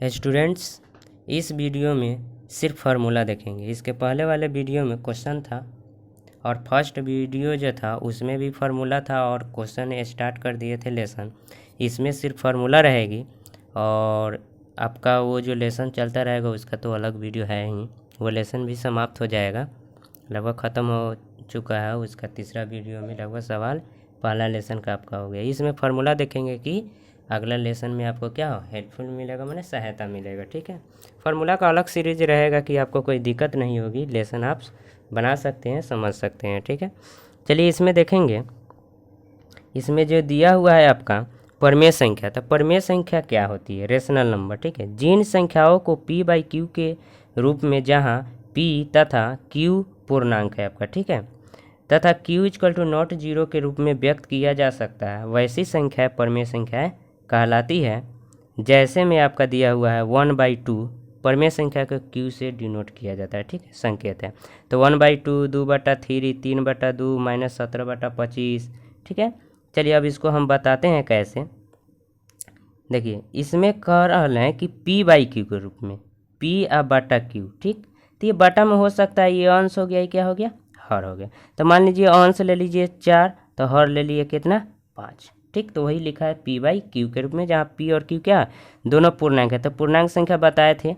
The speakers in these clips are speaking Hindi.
स्टूडेंट्स, इस वीडियो में सिर्फ फार्मूला देखेंगे। इसके पहले वाले वीडियो में क्वेश्चन था और फर्स्ट वीडियो जो था उसमें भी फार्मूला था और क्वेश्चन स्टार्ट कर दिए थे लेसन। इसमें सिर्फ फार्मूला रहेगी और आपका वो जो लेसन चलता रहेगा उसका तो अलग वीडियो है ही। वो लेसन भी समाप्त हो जाएगा, लगभग ख़त्म हो चुका है। उसका तीसरा वीडियो में लगभग सवाल पहला लेसन का आपका हो गया। इसमें फार्मूला देखेंगे कि अगला लेसन में आपको क्या हेल्पफुल मिलेगा, माने सहायता मिलेगा। ठीक है, फार्मूला का अलग सीरीज रहेगा कि आपको कोई दिक्कत नहीं होगी, लेसन आप बना सकते हैं, समझ सकते हैं। ठीक है, चलिए इसमें देखेंगे। इसमें जो दिया हुआ है आपका परमेय संख्या, तो परमेय संख्या क्या होती है? Rational number. ठीक है, जिन संख्याओं को p बाई क्यू के रूप में जहाँ p तथा q पूर्णांक है आपका, ठीक है, तथा q equal to not zero के रूप में व्यक्त किया जा सकता है, वैसी संख्या परमेय संख्याएँ कहलाती है। जैसे में आपका दिया हुआ है 1/2, परमेय संख्या को q से डिनोट किया जाता है। ठीक है, संकेत है। तो 1/2, 2/3, 3/2, -17/25। ठीक है, चलिए अब इसको हम बताते हैं कैसे। देखिए इसमें कह रहा है कि p बाई क्यू के रूप में, p अब बटा क्यू। ठीक, तो ये बटा में हो सकता है, ये अंश हो गया, ये क्या हो गया, हर हो गया। तो मान लीजिए अंश ले लीजिए 4, तो हर ले लिए कितना, 5। ठीक, तो वही लिखा है p बाई क्यू के रूप में, जहाँ p और q क्या दोनों पूर्णांक है। तो पूर्णांक संख्या बताए थे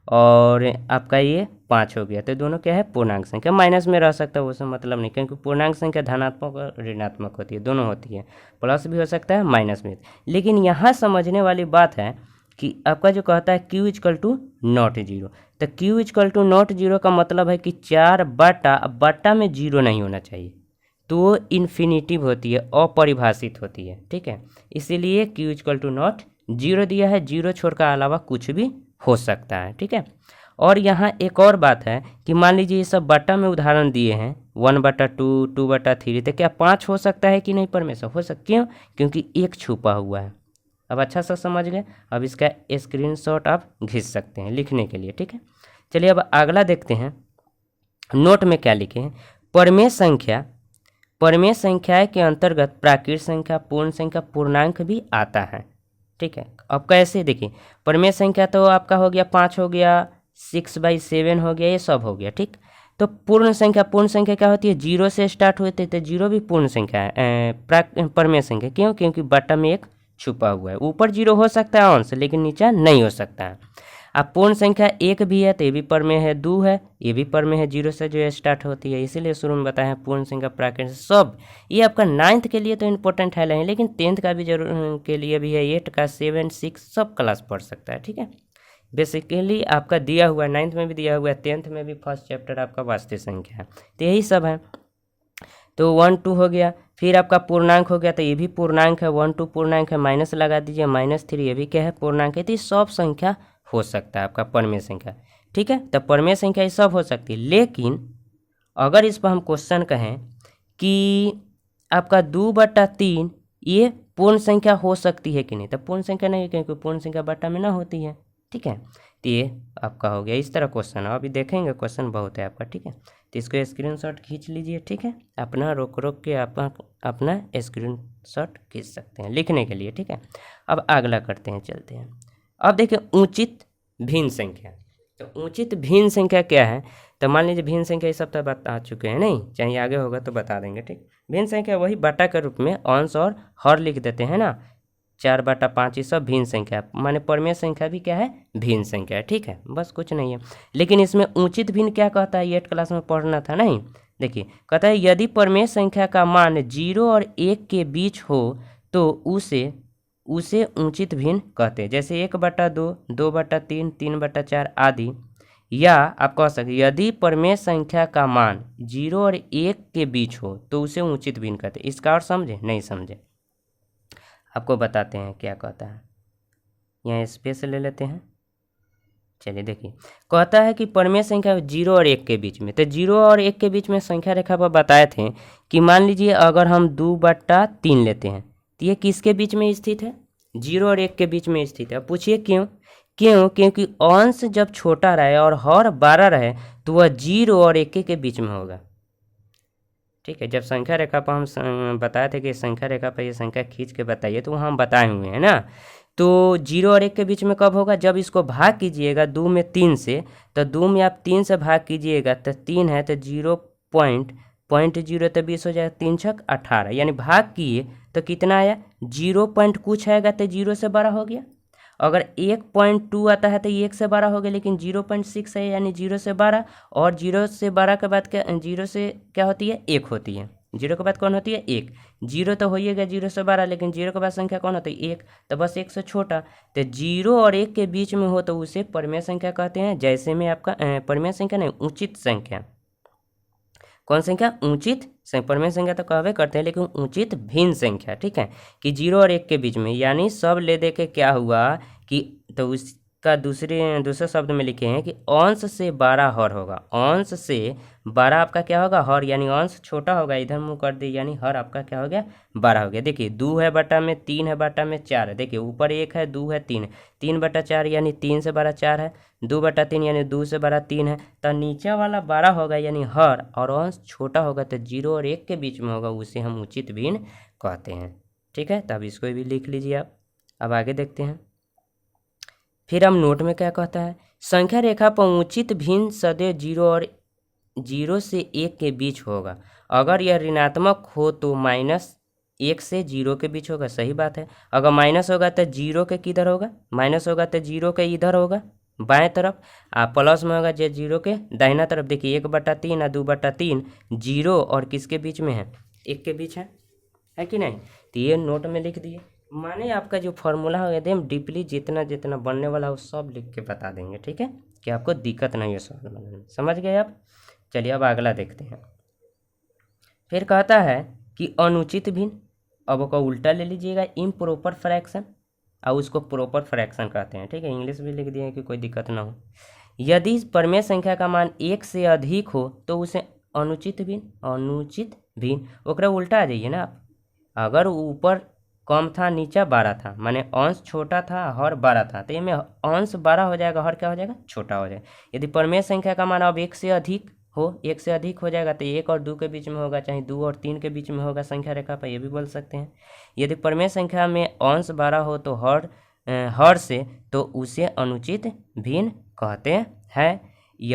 और आपका ये 5 हो गया, तो दोनों क्या है, पूर्णांक संख्या। माइनस में रह सकता है, वो सब मतलब नहीं, क्योंकि पूर्णांक संख्या धनात्मक और ऋणात्मक होती है, दोनों होती है, प्लस भी हो सकता है माइनस में। लेकिन यहाँ समझने वाली बात है कि आपका जो कहता है q equal to not zero, तो q equal to not zero का मतलब है कि 4/बटा में जीरो नहीं होना चाहिए, तो वो इन्फिनिटिव होती है, अपरिभाषित होती है। ठीक है, इसीलिए q equal to not zero दिया है, जीरो छोड़ कर अलावा कुछ भी हो सकता है। ठीक है, और यहाँ एक और बात है कि मान लीजिए ये सब बटा में उदाहरण दिए हैं, 1/2, 2/3, तो क्या 5 हो सकता है कि नहीं? परमेश्वर हो सकता, क्यों? क्योंकि एक छुपा हुआ है। अब अच्छा सा समझ गए। अब इसका स्क्रीनशॉट आप खींच सकते हैं लिखने के लिए। ठीक है, चलिए अब अगला देखते हैं। नोट में क्या लिखे हैं? परमेय संख्या, परमेय संख्या के अंतर्गत प्राकृत संख्या, पूर्ण संख्या, पूर्णांक भी आता है। ठीक है, अब कैसे देखिए, परमेय संख्या तो आपका हो गया 5 हो गया, 6/7 हो गया, ये सब हो गया। ठीक, तो पूर्ण संख्या, पूर्ण संख्या क्या होती है, जीरो से स्टार्ट होते, तो जीरो भी पूर्ण संख्या है, परमेय संख्या। क्यों? क्योंकि बटा में एक छुपा हुआ है, ऊपर जीरो हो सकता है अंश, लेकिन नीचे नहीं हो सकता है। अब पूर्ण संख्या एक भी है तो ये भी परमेय है, 2 है ये भी परमेय है, जीरो से जो स्टार्ट होती है, इसीलिए शुरू में बताया है पूर्ण संख्या, प्राकृत सब। ये आपका 9th के लिए तो इम्पोर्टेंट है नहीं, लेकिन 10th का भी जरूर के लिए भी है, 8 का, 7, 6 सब क्लास पढ़ सकता है। ठीक है, बेसिकली आपका दिया हुआ है 9th में भी दिया हुआ है, 10th में भी फर्स्ट चैप्टर आपका वास्तविक संख्या है, तो यही सब है। तो 1, 2 हो गया, फिर आपका पूर्णांक हो गया, तो ये भी पूर्णांक है, 1, 2 पूर्णांक है, माइनस लगा दीजिए, -3 ये भी क्या है, पूर्णांक है। तो ये सब संख्या हो सकता है आपका परमेय संख्या। ठीक है, तो परमेय संख्या ये सब हो सकती है। लेकिन अगर इस पर हम क्वेश्चन कहें कि आपका 2/3 ये पूर्ण संख्या हो सकती है कि नहीं, तो पूर्ण संख्या नहीं, क्योंकि पूर्ण संख्या बटा में ना होती है। ठीक है, तो ये आपका हो गया। इस तरह क्वेश्चन है, अभी देखेंगे, क्वेश्चन बहुत है आपका। ठीक है, तो इसको स्क्रीनशॉट खींच लीजिए। ठीक है, अपना रोक रोक के आप अपना स्क्रीनशॉट खींच सकते हैं लिखने के लिए। ठीक है, अब अगला करते हैं, चलते हैं। अब देखिए उचित भिन्न संख्या, तो उचित भिन्न संख्या क्या है? तो मान लीजिए भिन्न संख्या ये सब तो बता चुके हैं, नहीं चाहिए आगे होगा तो बता देंगे। ठीक, भिन्न संख्या वही बटा के रूप में अंश और हर लिख देते हैं ना, 4/5 ये सब भिन्न संख्या, माने परमेय संख्या भी क्या है, भिन्न संख्या है। ठीक है, बस कुछ नहीं है। लेकिन इसमें उचित भिन्न क्या कहता है, 8 क्लास में पढ़ना था नहीं। देखिए कहता है यदि परमेय संख्या का मान 0 और 1 के बीच हो तो उसे उचित भिन्न कहते हैं। जैसे 1/2, 2/3, 3/4 आदि। या आप कह सकते यदि परमेय संख्या का मान 0 और 1 के बीच हो तो उसे उचित भिन्न कहते हैं। इसका और समझे, नहीं समझे, आपको बताते हैं क्या कहता है। यहाँ स्पेस ले लेते हैं। चलिए देखिए, कहता है कि परमेय संख्या 0 और 1 के बीच में, तो 0 और 1 के बीच में संख्या रेखा पर बताए थे कि मान लीजिए अगर हम 2/3 लेते हैं तो ये किसके बीच में स्थित है, 0 और 1 के बीच में स्थित है। अब पूछिए क्यों? क्योंकि अंश जब छोटा रहे और हर 12 रहे तो वह 0 और 1 के बीच में होगा। ठीक है, जब संख्या रेखा पर हम बताए थे कि संख्या रेखा पर ये संख्या खींच के बताइए, तो वहाँ हम बताए हुए हैं ना। तो 0 और 1 के बीच में कब होगा, जब इसको भाग कीजिएगा 2 में 3 से, तो 2 में आप 3 से भाग कीजिएगा तो 3 है तो 0.0 तो 20 हो जाएगा, 3 छक 18, यानी भाग किए तो कितना आया 0 पॉइंट कुछ आएगा तो 0 से बड़ा हो गया। अगर 1.2 आता है तो ये 1 से बड़ा हो गया, लेकिन 0.6 है यानी 0 से बड़ा, और 0 से बड़ा के बाद क्या, 0 से क्या होती है 1 होती है, 0 के बाद कौन होती है 1, 0 तो हो ही गया 0 से बड़ा, लेकिन 0 के बाद संख्या कौन होती है 1, तो बस 1 से छोटा। तो 0 और 1 के बीच में हो तो उसे परिमेय संख्या कहते हैं। जैसे में आपका परिमेय संख्या नहीं, उचित संख्या, कौन संख्या उचित परिमेय संख्या तो कहवे करते हैं, लेकिन उचित भिन्न संख्या, ठीक है, कि 0 और 1 के बीच में, यानी सब ले दे के क्या हुआ कि, तो उसका दूसरे शब्द में लिखे हैं कि अंश से 12 हर होगा, अंश से 12 आपका क्या होगा हर, यानी अंश छोटा होगा, इधर मुंह कर दे, यानी हर आपका क्या हो गया 12 हो गया। देखिए 2 है बटा में 3 है बटा में 4 है, देखिए ऊपर 1 है 2 है 3 है, 3 बटा 4 यानी 3 से बड़ा 4 है, 2 बटा 3 यानी 2 से बड़ा 3 है, तो नीचे वाला 12 होगा यानी हर, और अंश छोटा होगा तो 0 और 1 के बीच में होगा, उसे हम उचित भिन्न कहते हैं। ठीक है, तब इसको भी लिख लीजिए आप। अब आगे देखते हैं, फिर हम नोट में क्या कहता है, संख्या रेखा पर उचित भिन्न सदैव 0 से 1 के बीच होगा, अगर यह ऋणात्मक हो तो -1 से 0 के बीच होगा, सही बात है। अगर माइनस होगा तो 0 के किधर होगा, माइनस होगा तो 0 के इधर होगा बाएं तरफ, प्लस में होगा जो 0 के दाहिना तरफ। देखिए 1/3 और 2/3 0 और किसके बीच में है 1 के बीच है कि नहीं, तो ये नोट में लिख दिए। माने आपका जो फॉर्मूला हो एकदम डीपली जितना जितना बनने वाला हो सब लिख के बता देंगे, ठीक है, कि आपको दिक्कत नहीं है सवाल बनाने में, समझ गए आप। चलिए अब अगला देखते हैं। फिर कहता है कि अनुचित भिन्न, अब उसका उल्टा ले लीजिएगा, इम्प्रॉपर फ्रैक्शन, और उसको प्रॉपर फ्रैक्शन कहते हैं, ठीक है, इंग्लिश भी लिख दिए कि कोई दिक्कत ना हो। यदि परिमेय संख्या का मान 1 से अधिक हो तो उसे अनुचित भिन्न, ओकरा उल्टा आ जाइए ना आप, अगर ऊपर कम था नीचा 12 था, माने अंश छोटा था हर 12 था, तो ये में अंश 12 हो जाएगा, हर क्या हो जाएगा छोटा हो जाएगा। यदि परिमेय संख्या का मान अब 1 से अधिक हो, 1 से अधिक हो जाएगा तो 1 और 2 के बीच में होगा, चाहे 2 और 3 के बीच में होगा संख्या रेखा पर, ये भी बोल सकते हैं। यदि परिमेय संख्या में अंश 12 हो तो हर से, तो उसे अनुचित भिन्न कहते हैं,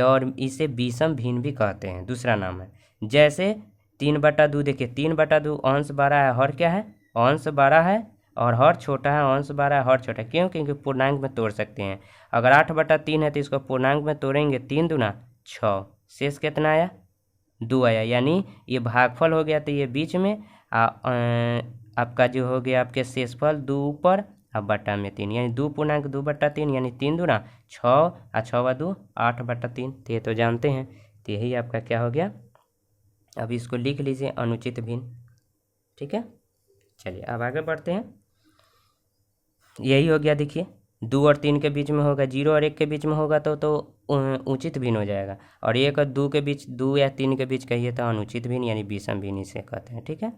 और इसे विषम भिन्न भी कहते हैं, दूसरा नाम है। जैसे 3/2, देखिए 3/2 अंश 12 है, हर क्या है अंश 12 है, और हर छोटा है, अंश 12 है हर छोटा है, क्यों, क्योंकि पूर्णांक में तोड़ सकते हैं। अगर 8/3 है तो इसको पूर्णांक में तोड़ेंगे, 3 दूना 6, शेष कितना आया 2 आया, यानी ये भागफल हो गया, तो ये बीच में आपका जो हो गया आपके शेषफल 2 ऊपर और बटा में 3, यानी 2 पूर्णांक 2/3, यानी 3 दूना 6 और 6 2 8/3, तो ये तो जानते हैं, तो यही आपका क्या हो गया। अब इसको लिख लीजिए अनुचित भिन्न, ठीक है। चलिए अब आगे बढ़ते हैं, यही हो गया, देखिए 2 और 3 के बीच में होगा, 0 और 1 के बीच में होगा तो उचित भिन्न हो जाएगा, और 1 और 2 के बीच, 2 या 3 के बीच कहिए तो अनुचित भिन्न यानी विषम भिन्न इसे कहते हैं, ठीक है।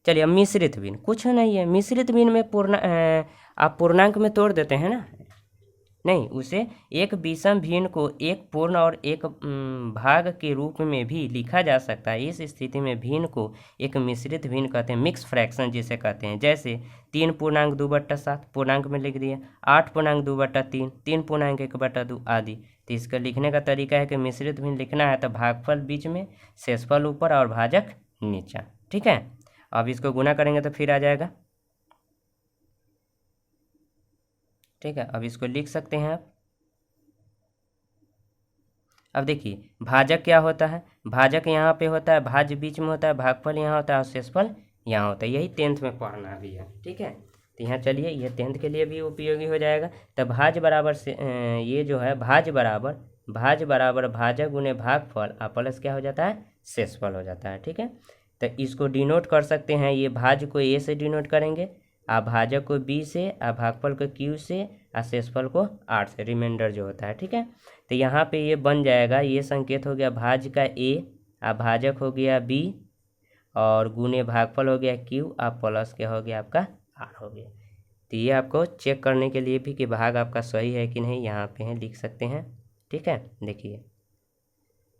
चलिए अब मिश्रित भिन्न, कुछ नहीं है, मिश्रित भिन्न में आप पूर्णांक में तोड़ देते हैं ना, नहीं, उसे एक विषम भिन्न को एक पूर्ण और एक भाग के रूप में भी लिखा जा सकता है। इस स्थिति में भिन्न को एक मिश्रित भिन्न कहते हैं, मिक्स फ्रैक्शन जिसे कहते हैं। जैसे 3 पूर्णांक 2/7 पूर्णांक में लिख दिए, 8 पूर्णांक 2/3, 3 पूर्णांक 1/2 आदि। तो इसका लिखने का तरीका है कि मिश्रित भिन्न लिखना है तो भागफल बीच में, शेषफल ऊपर और भाजक नीचा, ठीक है। अब इसको गुना करेंगे तो फिर आ जाएगा, ठीक है। अब इसको लिख सकते हैं आप। अब देखिए भाजक क्या होता है, भाजक यहाँ पे होता है, भाज्य बीच में होता है, भागफल यहाँ होता है और शेषफल यहाँ होता है, यही 10th में पढ़ना भी है, ठीक है। तो यहाँ चलिए ये 10th के लिए भी उपयोगी हो जाएगा। तो भाज्य बराबर से ये जो है भाज्य बराबर भाजक गुने भागफल और प्लस क्या हो जाता है शेषफल हो जाता है, ठीक है। तो इसको डिनोट कर सकते हैं, ये भाज्य को ए से डिनोट करेंगे, भाजक को बी से, भागफल को क्यू से, शेषफल को आर से, रिमाइंडर जो होता है, ठीक है। तो यहाँ पे ये बन जाएगा, ये संकेत हो गया भाज्य का ए, भाजक हो गया बी, और गुने भागफल हो गया क्यू, प्लस क्या हो गया आपका आर हो गया। तो ये आपको चेक करने के लिए भी कि भाग आपका सही है कि नहीं, यहाँ पे है लिख सकते हैं, ठीक है। देखिए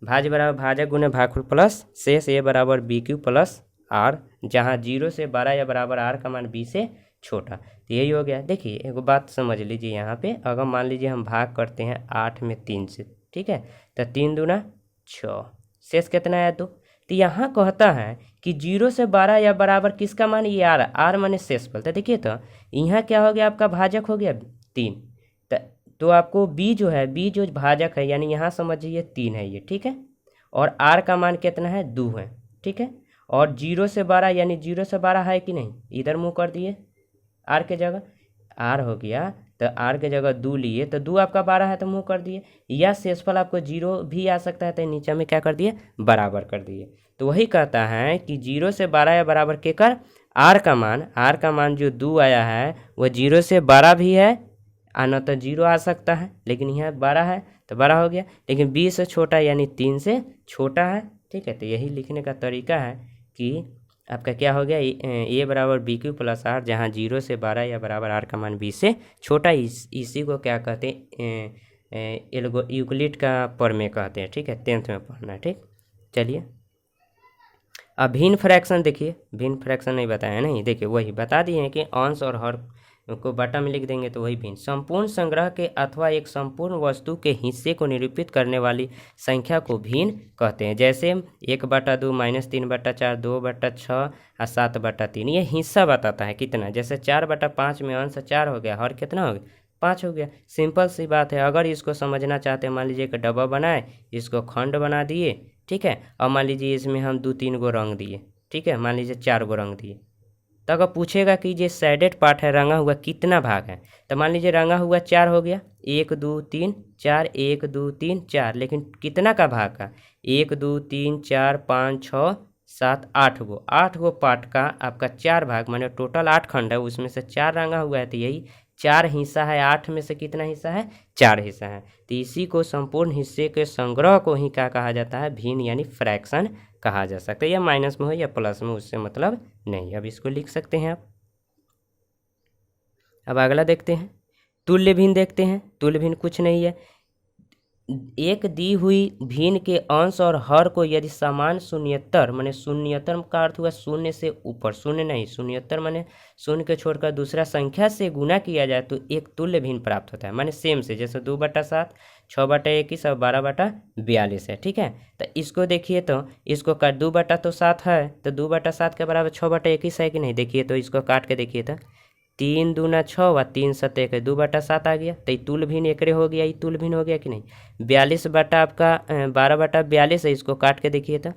भाज्य बराबर भाजक गुने भागफल प्लस शेष ए बराबर बी क्यू प्लस आर, जहाँ 0 से 12 या बराबर आर का मान बी से छोटा। तो यही हो गया। देखिए एक बात समझ लीजिए, यहाँ पे अगर मान लीजिए हम भाग करते हैं 8 में 3 से, ठीक है, तो 3 दूना 6, शेष कितना है 2। तो यहाँ कहता है कि 0 से 12 या बराबर किसका मान, ये आर माने शेषफल। तो देखिए तो यहाँ क्या हो गया, आपका भाजक हो गया 3। तो आपको बी जो है, बी जो भाजक है, यानी यहाँ समझिए 3 है ये, ठीक है, और आर का मान कितना है 2 है, ठीक है। और 0 से 12 यानी 0 से 12 है कि नहीं, इधर मुँह कर दिए आर के जगह, आर हो गया, तो आर के जगह 2 लिए, तो 2 आपका 12 है तो मुँह कर दिए, या शेषफल आपको 0 भी आ सकता है, तो नीचे में क्या कर दिए, बराबर कर दिए। तो वही कहता है कि 0 से 12 या बराबर के कर आर का मान जो 2 आया है वह 0 से 12 भी है, न तो 0 आ सकता है, लेकिन यहाँ 12 है तो 12 हो गया, लेकिन 20 से छोटा यानी 3 से छोटा है, ठीक है। तो यही लिखने का तरीका है कि आपका क्या हो गया, ए बराबर बी क्यू प्लस आर, जहाँ 0 से 12 या बराबर आर का मान 20 से छोटा, इसी को क्या कहते हैं, यूक्लिड का प्रमेय कहते हैं, ठीक है, 10th में पढ़ना है, ठीक। चलिए अब भिन्न फ्रैक्शन देखिए, भिन्न फ्रैक्शन नहीं बताया नहीं, देखिए वही बता दिए हैं कि अंश और हर को बटा में लिख देंगे तो वही भिन्न। संपूर्ण संग्रह के अथवा एक संपूर्ण वस्तु के हिस्से को निरूपित करने वाली संख्या को भिन्न कहते हैं। जैसे 1/2 -3/4 2/6 और 7/3, ये हिस्सा बताता है कितना। जैसे 4/5 में अंश 4 हो गया, हर कितना हो गया 5 हो गया। सिंपल सी बात है। अगर इसको समझना चाहते हैं, मान लीजिए एक डब्बा बनाए, इसको खंड बना दिए, ठीक है, और मान लीजिए इसमें हम 2-3 गो रंग दिए, ठीक है, मान लीजिए 4 गो रंग दिए, तो अगर पूछेगा कि ये शेडेड पार्ट है, रंगा हुआ कितना भाग है, तो मान लीजिए रंगा हुआ 4 हो गया, 1 2 3 4, 1 2 3 4, लेकिन कितना का भाग का, 1 2 3 4 5 6 7 8 गो पार्ट का आपका 4 भाग, माने टोटल 8 खंड है, उसमें से 4 रंगा हुआ है, तो यही 4 हिस्सा है। 8 में से कितना हिस्सा है, 4 हिस्सा है। तो इसी को संपूर्ण हिस्से के संग्रह को ही क्या कहा जाता है, भिन्न यानी फ्रैक्शन कहा जा सकता है। या माइनस में हो या प्लस में, उससे मतलब नहीं। अब इसको लिख सकते हैं आप। अब अगला देखते हैं, तुल्य भिन्न देखते हैं। तुल्य भिन्न कुछ नहीं है, एक दी हुई भिन्न के अंश और हर को यदि समान शून्यतर, माने शून्यतर का अर्थ हुआ शून्य से ऊपर, शून्य नहीं, शून्यतर माने शून्य के छोड़कर दूसरा संख्या से गुना किया जाए तो एक तुल्य भिन्न प्राप्त होता है। माने सेम से, जैसे 2/7 6/21 और 12/42 है, ठीक है। तो इसको देखिए तो इसको काट, 2/7 है तो 2/7 के बराबर 6/21 है कि नहीं, देखिए तो इसको काट के देखिए तो 3 दूना 6 व 3 7 2/7 आ गया, तो तुल्य भिन्न एकरे हो गया, ये तुल्य भिन्न हो गया कि नहीं। 42 बटा आपका 12/42 है, इसको काट के देखिए तो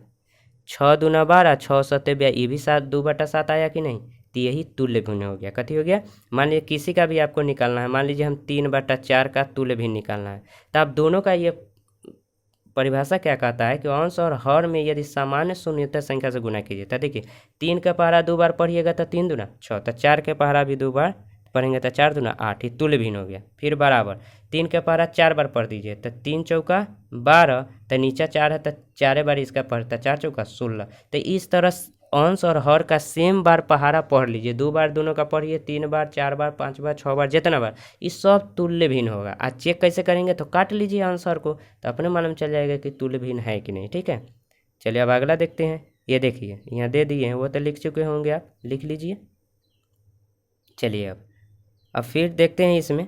6 दूना 12 6 7 ये भी 2/7 आया कि नहीं। तो यही तुल्य भिन्न हो गया। कथी हो गया, मान लीजिए किसी का भी आपको निकालना है, मान लीजिए हम 3/4 का तुल्य भिन्न निकालना है, तो आप दोनों का ये परिभाषा क्या कहता है कि अंश और हर में यदि सामान्य शून्यतर संख्या से गुना कीजिए। तो देखिए 3 का पहाड़ा 2 बार पढ़िएगा तो 3 दूना 6, तो 4 के पहाड़ा भी 2 बार पढ़ेंगे तो 4 दूना 8, ही तुल्य भिन्न हो गया। फिर बराबर 3 का पहाड़ा 4 बार पढ़ दीजिए तो 3 चौका 12, तो नीचा 4 है तो 4 बार इसका पढ़ता, 4 चौका 16। तो इस तरह अंश और हर का सेम बार पहाड़ा पढ़ लीजिए, 2 बार दोनों का पढ़िए, 3 बार 4 बार 5 बार 6 बार जितना बार, इस सब तुल्य भिन्न होगा। आज चेक कैसे करेंगे, तो काट लीजिए आंसर को, तो अपने मालूम चल जाएगा कि तुल्य भिन्न है कि नहीं, ठीक है। चलिए अब अगला देखते हैं। ये देखिए यहाँ दे दिए हैं, वो तो लिख चुके होंगे आप, लिख लीजिए। चलिए अब फिर देखते हैं इसमें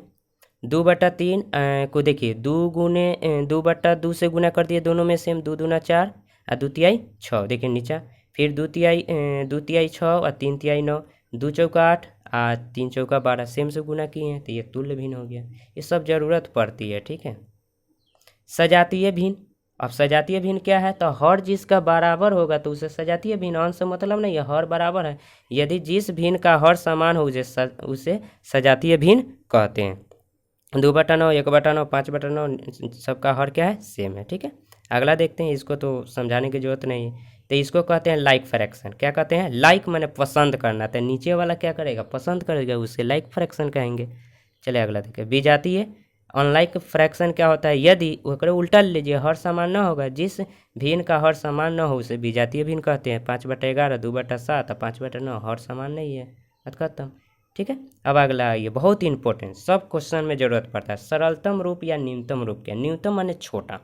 2/3 को देखिए, 2/2 से गुना कर दिए, दोनों में सेम, 2 दूना 4 और 2 तिहाई 6, देखिए नीचा। फिर 2 तिहाई 6 और 3 तिहाई 9, 2 चौका 8 और 3 चौका 12, सेम से गुना किए हैं, तो ये तुल्य भिन्न हो गया। ये सब जरूरत पड़ती है, ठीक है। सजातीय भिन्न, अब सजातीय भिन्न क्या है, तो हर जिसका बराबर होगा तो उसे सजातीय भिन्न, अंश से मतलब नहीं है, हर बराबर है, यदि जिस भिन्न का हर समान हो उसे सजातीय भिन्न कहते हैं। 2/9 1/9 5/9 सबका हर क्या है, सेम है, ठीक है। अगला देखते हैं, इसको तो समझाने की जरूरत नहीं है। तो इसको कहते हैं लाइक फ्रैक्शन। क्या कहते हैं, लाइक माने पसंद करना, तो नीचे वाला क्या करेगा, पसंद करेगा, उसे लाइक फ्रैक्शन कहेंगे। चलिए अगला देखिए, विजातीय अनलाइक फ्रैक्शन क्या होता है, यदि ओकरे उल्टा लीजिए, हर समान न होगा, जिस भिन्न का हर समान न हो उसे विजातीय भिन्न कहते हैं। 5/11 2/7 और 5/9 हर समान नहीं है, बात खत्म, ठीक है। अब अगला आइए, बहुत ही इंपॉर्टेंट, सब क्वेश्चन में जरूरत पड़ता है, सरलतम रूप या न्यूनतम रूप। क्या, न्यूनतम माने छोटा,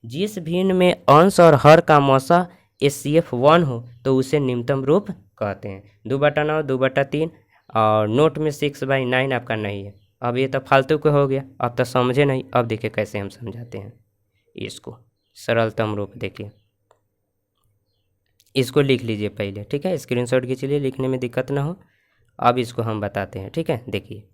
जिस भिन्न में अंश और हर का मौसा HCF 1 हो तो उसे न्यूनतम रूप कहते हैं। 2/9 2/3 और नोट में 6/9 आपका नहीं है। अब ये तो फालतू का हो गया, अब तो समझे नहीं। अब देखिए कैसे हम समझाते हैं इसको, सरलतम रूप देखिए। इसको लिख लीजिए पहले, ठीक है, स्क्रीनशॉट खींच लीजिए, लिखने में दिक्कत ना हो। अब इसको हम बताते हैं, ठीक है। देखिए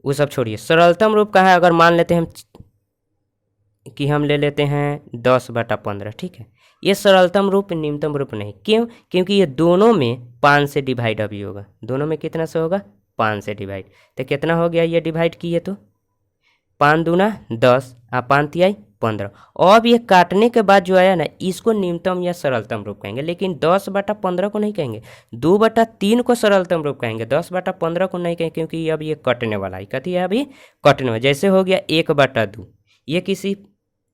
वो सब छोड़िए, सरलतम रूप का है। अगर मान लेते हैं हम कि हम ले लेते हैं 10/15, ठीक है। ये सरलतम रूप, न्यूनतम रूप नहीं। क्यों? क्योंकि ये दोनों में 5 से डिवाइड अभी होगा। दोनों में कितना से होगा? 5 से डिवाइड। तो कितना हो गया ये डिवाइड किए तो 5 दूना 10 और 5 तिहाई 15। अब ये काटने के बाद जो आया ना, इसको न्यूनतम या सरलतम रूप कहेंगे। लेकिन 10/15 को नहीं कहेंगे, 2/3 को सरलतम रूप कहेंगे, 10/15 को नहीं कहेंगे, क्योंकि अब ये कटने वाला है। कथी है? अभी कटने वाला। जैसे हो गया 1/2, ये किसी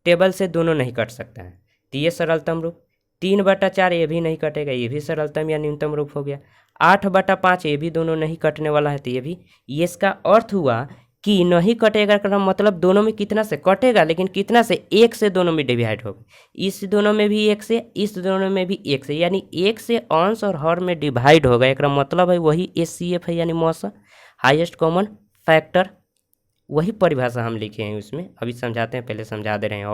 टेबल से दोनों नहीं कट सकता है, तो ये सरलतम रूप। 3/4 ये भी नहीं कटेगा, ये भी सरलतम या न्यूनतम रूप हो गया। 8/5 ये भी दोनों नहीं कटने वाला है, तो ये भी। ये इसका अर्थ हुआ कि नहीं कटेगा का मतलब दोनों में कितना से कटेगा, लेकिन कितना से? 1 से दोनों में डिवाइड होगा। इस दोनों में भी 1 से, इस दोनों में भी 1 से, यानी 1 से अंश और हर में डिवाइड होगा। एक मतलब है वही HCF है, यानी मौसा हाईएस्ट कॉमन फैक्टर। वही परिभाषा हम लिखे हैं उसमें, अभी समझाते हैं, पहले समझा दे रहे हैं।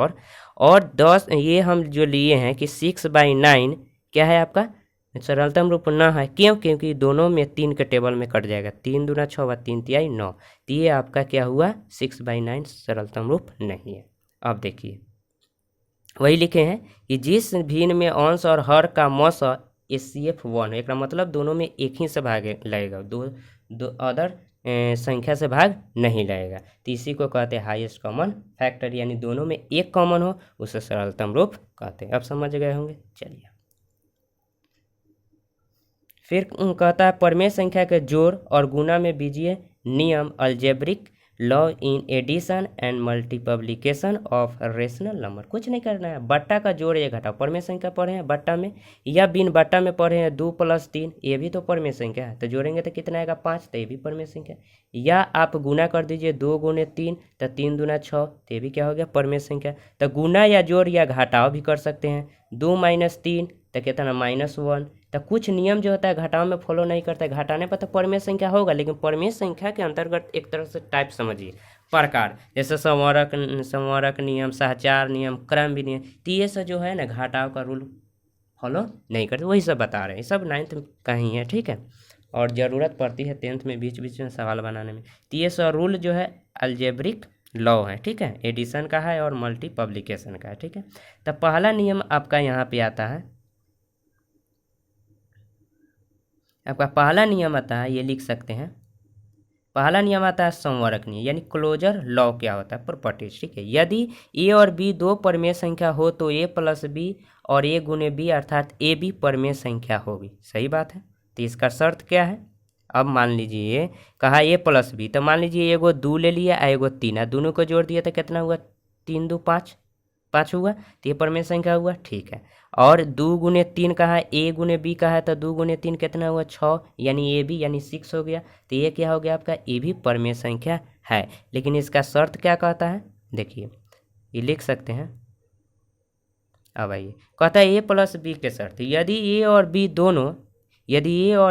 और 10 ये हम जो लिए हैं कि 6/9 क्या है आपका? सरलतम रूप ना है। क्यों? क्योंकि दोनों में 3 के टेबल में कट जाएगा। 3 दूना 6 व 3 तिहाई 9, तो ये आपका क्या हुआ? 6/9 सरलतम रूप नहीं है। अब देखिए वही लिखे हैं कि जिस भिन्न में अंश और हर का मौसा HCF 1 है, एक मतलब दोनों में एक ही से भाग लगेगा, दो अदर संख्या से भाग नहीं लगेगा। तो इसी को कहते हैं हाईएस्ट कॉमन फैक्टर, यानी दोनों में एक कॉमन हो उसे सरलतम रूप कहते हैं। अब समझ गए होंगे। चलिए फिर कहता है परिमेय संख्या के जोड़ और गुणा में बीजीय नियम, algebraic law in addition and multiplication of rational number. कुछ नहीं करना है, बट्टा का जोड़ या घटाओ। परिमेय संख्या पढ़े हैं बट्टा में, या बिन बट्टा में पढ़े हैं 2 + 3, ये भी तो परिमेय संख्या है। तो जोड़ेंगे तो कितना आएगा? 5, तो ये भी परिमेय संख्या। या आप गुना कर दीजिए 2 × 3, तो 3 दूना 6, तो ये भी क्या हो गया? परिमेय संख्या। तो गुना या जोड़ या घटाव भी कर सकते हैं। 2 - 3 तो कितना? -1। तो कुछ नियम जो होता है घटाव में फॉलो नहीं करता है। घटाने पर तो परिमेय संख्या होगा, लेकिन परिमेय संख्या के अंतर्गत एक तरह से टाइप समझिए, प्रकार, जैसे संवरक नियम, सहचार नियम, क्रम भी नियम। तो ये सब जो है ना घटाव का रूल फॉलो नहीं करते, वही सब बता रहे हैं। सब 9th का ही है, ठीक है। और ज़रूरत पड़ती है 10th में बीच बीच में सवाल बनाने में। तो ये सब रूल जो है अलजेब्रिक लॉ है, ठीक है, एडिशन का है और मल्टीप्लिकेशन का है, ठीक है। तो पहला नियम आपका यहाँ पे आता है, आपका पहला नियम आता है, ये लिख सकते हैं। पहला नियम आता है संवरक नियम, यानी क्लोजर लॉ क्या होता है? प्रॉपर्टीज, ठीक है। यदि A और B दो परिमेय संख्या हो तो A + B और A × B अर्थात A भी परिमेय संख्या होगी। सही बात है। तो इसका शर्त क्या है? अब मान लीजिए कहा A + B, तो मान लीजिए एगो 2 ले लिया, एगो 3, दोनों को जोड़ दिया तो कितना हुआ? 3 × 2 = 5 हुआ, तो ये परिमेय संख्या हुआ, ठीक है। और 2 × 3 का है, A × B का है, तो 2 × 3 कितना हुआ? 6, यानी AB यानी 6 हो गया। तो ये क्या हो गया आपका? ये भी परिमेय संख्या है। लेकिन इसका शर्त क्या कहता है? देखिए ये लिख सकते हैं। अब आइए, कहता है A + B के शर्त, यदि A और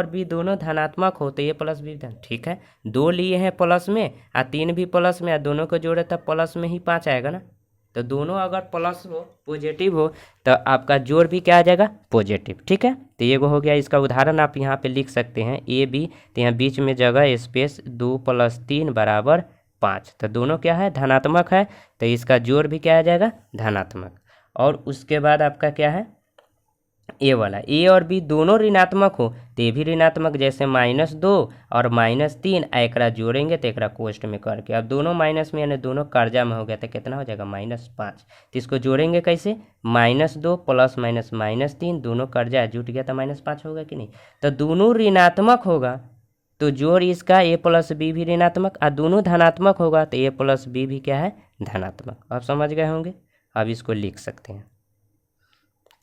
B दोनों धनात्मक हो तो A + B धन, ठीक है। 2 लिए हैं प्लस में और 3 भी प्लस में, और दोनों को जोड़े तब प्लस में ही 5 आएगा ना। तो दोनों अगर प्लस हो, पॉजिटिव हो, तो आपका जोड़ भी क्या आ जाएगा? पॉजिटिव, ठीक है। तो ये हो गया। इसका उदाहरण आप यहाँ पे लिख सकते हैं AB, तो यहाँ बीच में जगह स्पेस 2 + 3 = 5। तो दोनों क्या है? धनात्मक है, तो इसका जोड़ भी क्या आ जाएगा? धनात्मक। और उसके बाद आपका क्या है? A वाला, A और B दोनों ऋणात्मक हो तो ये भी ऋणात्मक, जैसे -2 और -3, एकरा जोड़ेंगे तो एकरा कोष्ट में करके, अब दोनों माइनस में यानी दोनों कर्जा में हो गया तो कितना हो जाएगा? -5। तो इसको जोड़ेंगे कैसे? -2 + -3, दोनों कर्जा जुट गया तो -5 होगा कि नहीं? तो दोनों ऋणात्मक होगा तो जोड़ इसका A + B भी ऋणात्मक, और दोनों धनात्मक होगा तो A + B भी क्या है? धनात्मक। अब समझ गए होंगे। अब इसको लिख सकते हैं।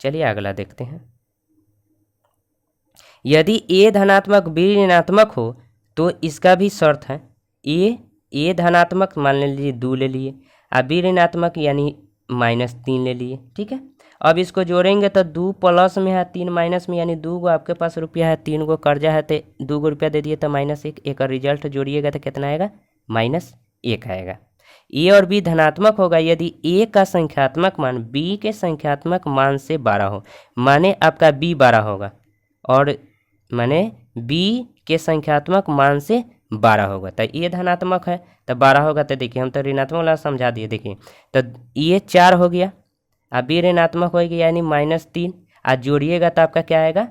चलिए अगला देखते हैं। यदि A धनात्मक B ऋणात्मक हो तो इसका भी शर्त है। A धनात्मक मान लीजिए 2 ले लिए, और B ऋणात्मक यानी -3 ले लिए, ठीक है। अब इसको जोड़ेंगे तो 2 प्लस में है 3 माइनस में, यानी 2 गो आपके पास रुपया है, 3 गो कर्जा है तो 2 गो रुपया दे दिए तो -1, एक और रिजल्ट जोड़िएगा तो कितना आएगा -1 आएगा। ए और बी धनात्मक होगा यदि ए का संख्यात्मक मान बी के संख्यात्मक मान से 12 हो, माने आपका बी 12 होगा और माने बी के संख्यात्मक मान से 12 होगा तो ये धनात्मक है, तो 12 होगा तो देखिए हम तो ऋणात्मक वाला समझा दिए। देखिए तो ये 4 हो गया, अब बी ऋणात्मक हो गया यानी -3, आज जोड़िएगा तो आपका क्या आएगा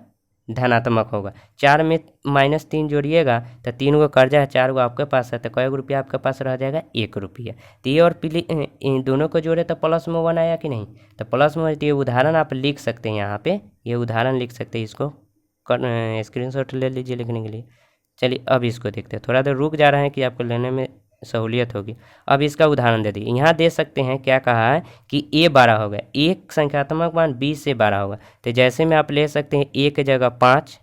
धनात्मक होगा। 4 में -3 जोड़िएगा तो 3 गो कर्जा है, 4 गो आपके पास है, तो कई गो रुपया आपके पास रह जाएगा 1 रुपया। तो ये और इन दोनों को जोड़े तो प्लस में 1 आया कि नहीं, तो प्लस में। तो ये उदाहरण आप लिख सकते हैं, यहाँ पे ये उदाहरण लिख सकते हैं, इसको स्क्रीनशॉट ले लीजिए लिखने के लिए। चलिए अब इसको देखते हैं, थोड़ा देर रुक जा रहे हैं कि आपको लेने में सहूलियत होगी। अब इसका उदाहरण दे दिए, यहाँ दे सकते हैं क्या कहा है कि a 12 होगा, एक संख्यात्मक मान b से 12 होगा, तो जैसे में आप ले सकते हैं a के जगह 5,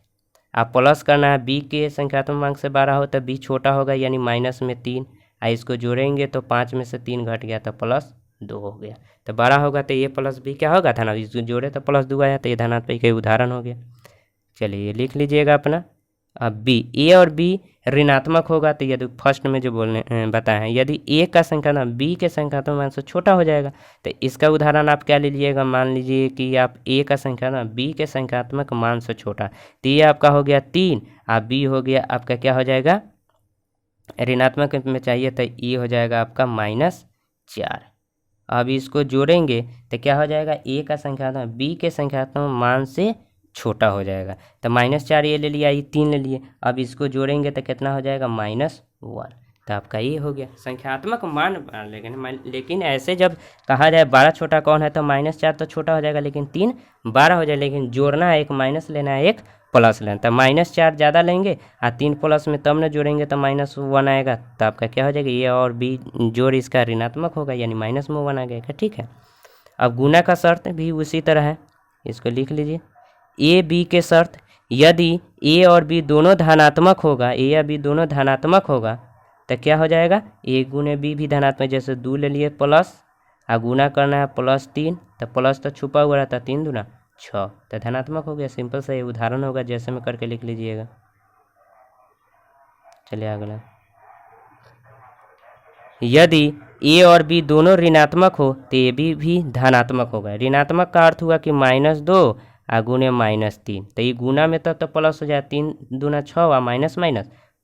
आप प्लस करना है b के संख्यात्मक मान से 12 हो तो b छोटा होगा यानी माइनस में 3, इसको जोड़ेंगे तो 5 में से 3 घट गया तो +2 हो गया, तो 12 होगा तो a + b क्या होगा धनात्मक, इसको जोड़े तो +2 आया, तो ये धनात्मक का उदाहरण हो गया। चलिए लिख लीजिएगा अपना। अब बी, ए और बी ऋणात्मक होगा तो यदि फर्स्ट में जो बोलने बताए हैं, यदि ए का संख्यात्मक बी के संख्यात्मक मान से छोटा हो जाएगा तो इसका उदाहरण आप क्या ले लीजिएगा, मान लीजिए कि आप ए का संख्यात्मक बी के संख्यात्मक मान से छोटा, तो ये आपका हो गया 3, आप बी हो गया आपका क्या हो जाएगा ऋणात्मक में चाहिए तो ये हो जाएगा आपका -4। अब इसको जोड़ेंगे तो क्या हो जाएगा, ए का संख्यात्मक बी के संख्यात्मक मान से छोटा हो जाएगा, तो -4 ये ले लिया, ये 3 ले लिए, अब इसको जोड़ेंगे तो कितना हो जाएगा -1, तो आपका ये हो गया संख्यात्मक मान। लेकिन ऐसे जब कहा जाए 12 छोटा कौन है तो -4 तो छोटा हो जाएगा, लेकिन 3 12 हो जाए, लेकिन जोड़ना है, एक माइनस लेना है एक प्लस लेना, तो -4 ज़्यादा लेंगे और 3 प्लस में तब न जोड़ेंगे तो -1 आएगा, तो आपका क्या हो जाएगा ये और बी जोड़ इसका ऋणात्मक होगा यानी -1 आ जाएगा। ठीक है, अब गुना का शर्त भी उसी तरह है, इसको लिख लीजिए। ए बी के शर्त, यदि ए और बी दोनों धनात्मक होगा, ए या बी दोनों धनात्मक होगा तो क्या हो जाएगा, ए गुने बी भी धनात्मक, जैसे 2 ले लिए प्लस और गुना करना है +3, तो प्लस तो छुपा हुआ रहता, 3 दूना 6, तो धनात्मक हो गया। सिंपल सा ये उदाहरण होगा, जैसे में करके लिख लीजिएगा। चलिए अगला, यदि ए और बी दोनों ऋणात्मक हो तो ए बी भी धनात्मक होगा। ऋणात्मक का अर्थ हुआ कि -2 और गुने -3, तो ये गुना में तब तो प्लस हो जाए, 3 दूना 6 और माइनस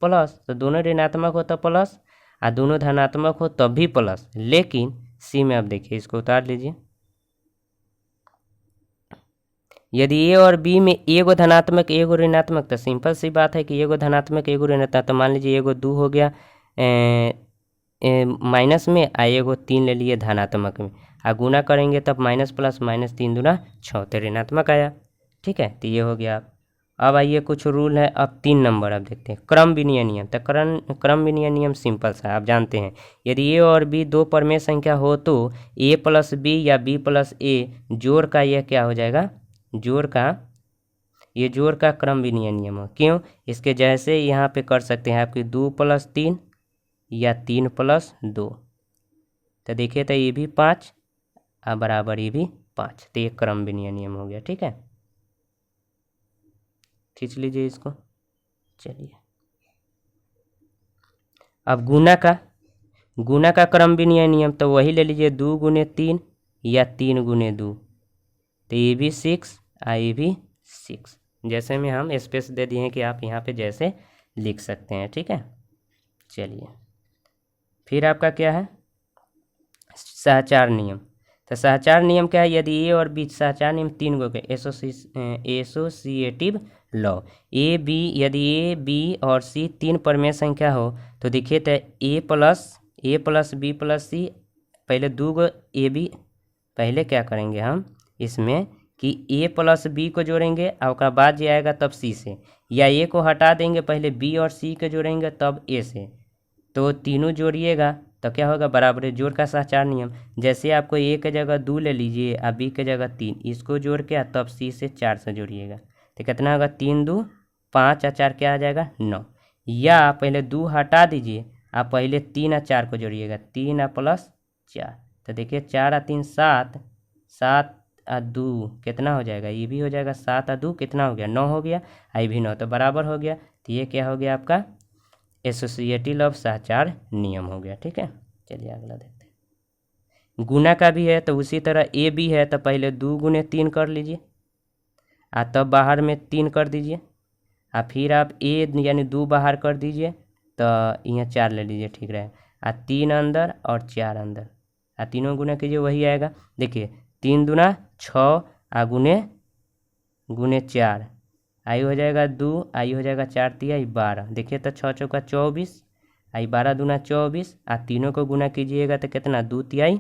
प्लस, तो दोनों ऋणात्मक हो तो प्लस और दोनों धनात्मक हो तब भी प्लस। लेकिन सी में आप देखिए, इसको उतार लीजिए, यदि ए और बी में एगो धनात्मक एगो ऋणात्मक, तो सिंपल सी बात है कि एगो धनात्मक एगो ऋणात्मक, तो मान लीजिए एगो 2 हो गया माइनस में आ एगो 3 ले लिए धनात्मक में, आ गुना करेंगे तब माइनस प्लस -3 दूना 6, तो ऋणात्मक आया। ठीक है, तो ये हो गया। अब आइए कुछ रूल है, अब 3 नंबर अब देखते हैं, क्रम विनिमय नियम। तो क्रम विनिमय नियम सिंपल सा आप जानते हैं, यदि ए और बी दो परमेय संख्या हो तो a + b या b + a जोड़ का यह क्या हो जाएगा, जोड़ का क्रम विनिमय नियम हो। क्यों, इसके जैसे यहाँ पे कर सकते हैं आपकी 2 + 3 या 3 + 2, तो देखिए तो ये भी 5 बराबर ये भी 5, तो ये क्रम विनिमय नियम हो गया। ठीक है, खींच लीजिए इसको। चलिए अब गुना का क्रम विनिमय नियम, तो वही ले लीजिए 2 × 3 या 3 × 2, तो ये भी 6 ये भी 6, जैसे में हम स्पेस दे दिए हैं कि आप यहाँ पे जैसे लिख सकते हैं। ठीक है, चलिए फिर आपका क्या है सहचार नियम। तो सहचार नियम क्या है, यदि ए और बी सहचार नियम 3 गो के एसोसिएटिव लॉ, यदि ए बी और सी 3 परमेय संख्या हो तो देखिए तो ए प्लस बी प्लस सी, पहले 2 गो ए बी, पहले क्या करेंगे हम इसमें कि ए + बी को जोड़ेंगे और उसका बाद जो आएगा तब सी से, या ए को हटा देंगे, पहले बी और सी को जोड़ेंगे तब ए से, तो तीनों जोड़िएगा तो क्या होगा बराबर जोड़ का सहचार नियम। जैसे आपको ए के जगह 2 ले लीजिए और बी के जगह 3, इसको जोड़ के तब सी से 4 से जोड़िएगा, तो कितना होगा 3 2 5 और 4 क्या आ जाएगा 9, या पहले 2 हटा दीजिए आप पहले 3 और 4 को जोड़िएगा, 3 और +4, तो देखिए 4 और 3 7, 7 और 2 कितना हो जाएगा, ये भी हो जाएगा 7 और 2 कितना हो गया, 9 हो गया, आई भी 9 तो बराबर हो गया। तो ये क्या हो गया आपका एसोसिएटिव ऑफ सहचार नियम हो गया। ठीक है, चलिए अगला देखते हैं। गुना का भी है तो उसी तरह ए भी है तो पहले 2 गुने 3 कर लीजिए तब बाहर में 3 कर दीजिए फिर आप ए यानी 2 बाहर कर दीजिए तो यहाँ 4 ले लीजिए, ठीक रहे 3 अंदर और 4 अंदर तीनों गुना कीजिए वही आएगा। देखिए 3 दूना 6 गुने 4 आई हो जाएगा 2 आई हो जाएगा 4 तिहाई 12। देखिए तो 6 चौका 24 आई 12 दूना 24 तीनों को गुना कीजिएगा तो कितना 2 तिहाई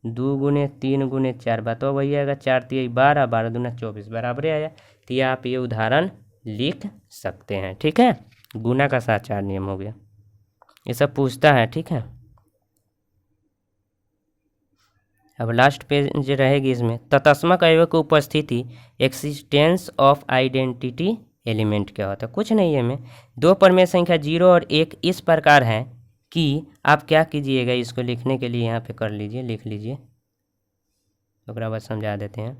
2 गुने 3 गुने 4 बताओ वही आएगा 4 तिहाई 12 12 दूना 24 बराबर आया। तो ये आप ये उदाहरण लिख सकते हैं। ठीक है, गुना का सहचार नियम हो गया, ये सब पूछता है। ठीक है, अब लास्ट पेज जो रहेगी इसमें तत्समक अवयव की उपस्थिति एक्सिस्टेंस ऑफ आइडेंटिटी एलिमेंट क्या होता है, कुछ नहीं है में 2 परमेय संख्या 0 और 1 इस प्रकार है कि आप क्या कीजिएगा, इसको लिखने के लिए यहाँ पे कर लीजिए, लिख लीजिए तो बाद समझा देते हैं।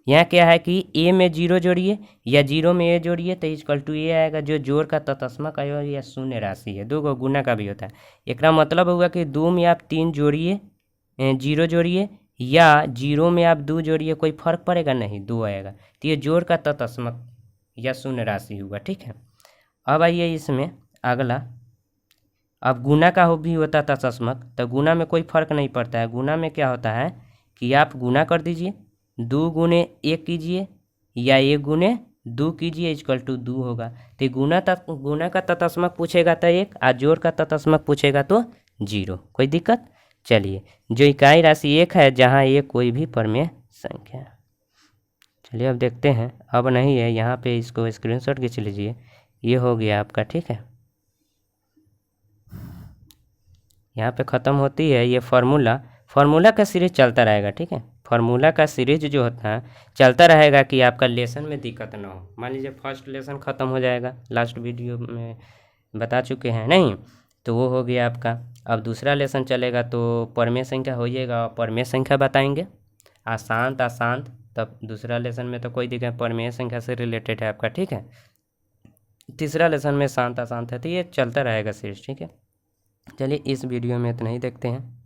यहाँ क्या है कि ए में 0 जोड़िए या 0 में ए जोड़िए तो इक्वल टू ए आएगा, जो जोड़ का तत्समक अवयव या शून्य राशि है। 2 को गुना का भी होता है, एक मतलब हुआ कि 2 में आप 3 जोड़िए 0 जोड़िए या 0 में आप 2 जोड़िए, कोई फर्क पड़ेगा नहीं, 2 आएगा। तो ये जोड़ का तत्समक या शून्य राशि हुआ। ठीक है, अब आइए इसमें अगला, अब गुना का भी होता है तत्समक, तो गुना में कोई फर्क नहीं पड़ता है। गुना में क्या होता है कि आप गुना कर दीजिए 2 गुने 1 कीजिए या 1 गुने 2 कीजिए इक्वल टू 2 होगा। तो गुना का तत्समक पूछेगा तो 1 और जोड़ का तत्समक पूछेगा तो 0, कोई दिक्कत। चलिए, जो इकाई राशि 1 है जहाँ ये कोई भी परमेय संख्या है। चलिए अब देखते हैं, अब नहीं है यहाँ पे, इसको स्क्रीनशॉट खींच लीजिए, ये हो गया आपका। ठीक है, यहाँ पे ख़त्म होती है ये फार्मूला का सीरीज चलता रहेगा। ठीक है, फार्मूला का सीरीज जो होता है चलता रहेगा कि आपका लेसन में दिक्कत ना हो। मान लीजिए फर्स्ट लेसन ख़त्म हो जाएगा, लास्ट वीडियो में बता चुके हैं नहीं, तो वो हो गया आपका। अब दूसरा लेसन चलेगा तो परमेय संख्या होइएगा, परमेय संख्या बताएंगे अशांत, तब दूसरा लेसन में तो कोई दिक्कत, परमेय संख्या से रिलेटेड है आपका। ठीक है, तीसरा लेसन में शांत अशांत है, तो ये चलता रहेगा सीरीज। ठीक है, चलिए इस वीडियो में इतना ही देखते हैं।